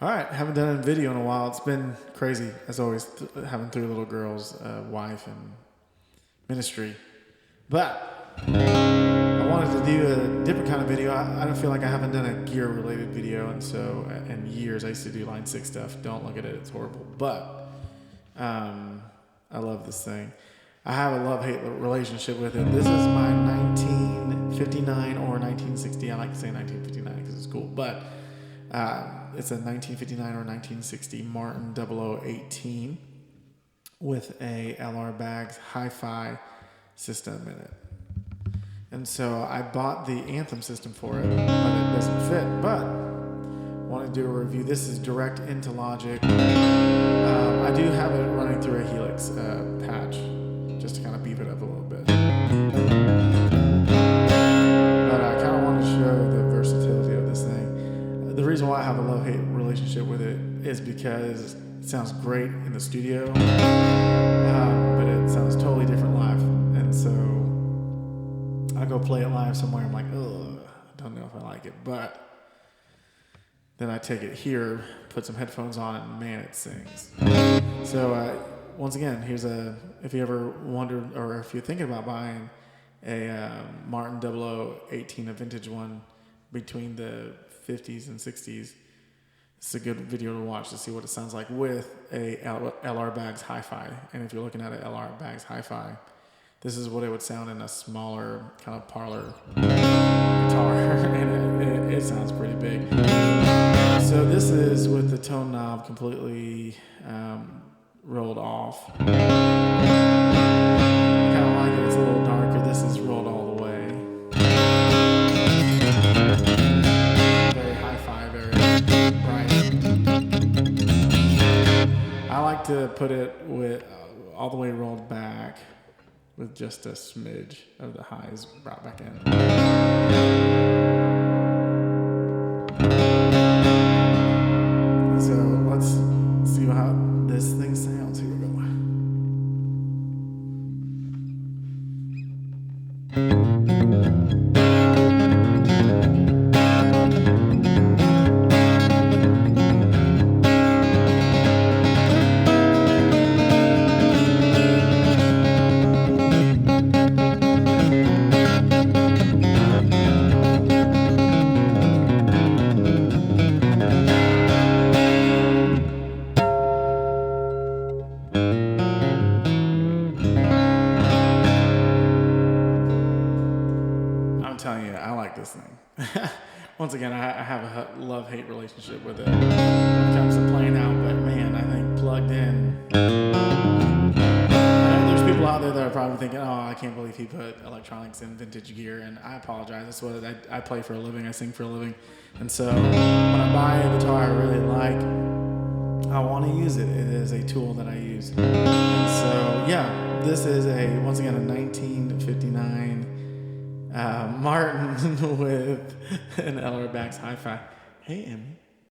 All right, haven't done a video in a while. It's been crazy, as always, having 3 little girls, wife, and ministry. But I wanted to do a different kind of video. I don't feel like I haven't done a gear-related video in years. I used to do Line 6 stuff. Don't look at it; it's horrible. But I love this thing. I have a love-hate relationship with it. This is my 1959 or 1960. I like to say 1959 because it's cool, but it's a 1959 or 1960 Martin 0018 with a LR Baggs HiFi system in it. And so I bought the Anthem system for it, but it doesn't fit. But I want to do a review. This is direct into Logic. I do have it running through a Helix patch, just to kind of beef it up a little bit. But I kind of want to show the versatility of this thing. The reason why I have a love-hate relationship with it is because it sounds great in the studio, but it sounds totally different live. And so I go play it live somewhere, I'm like, ugh, I don't know if I like it. But then I take it here, put some headphones on, and man, it sings. So once again, if you ever wondered, or if you're thinking about buying a Martin 0018, a vintage one between the 50s and 60s, it's a good video to watch to see what it sounds like with a LR Baggs HiFi. And if you're looking at an LR Baggs HiFi, this is what it would sound in a smaller kind of parlor guitar, and it sounds pretty big. So this is with the tone knob completely rolled off. I kind of like it. It's a little darker. This is rolled all the way. Very hi-fi, very bright. I like to put it with all the way rolled back, with just a smidge of the highs brought back in. So let's see how this thing sounds. Here we go. I'm telling you, I like this thing. Once again, I have a love-hate relationship with it when it comes to playing out, but man, I think plugged in. There's people out there that are probably thinking, oh, I can't believe he put electronics in vintage gear, and I apologize. That's what I play for a living. I sing for a living. And so when I buy a guitar I really like, I want to use it. It is a tool that I use. And so, yeah, this is once again, a 1959 Martin with an LR Baggs HiFi. Hey, Emmy.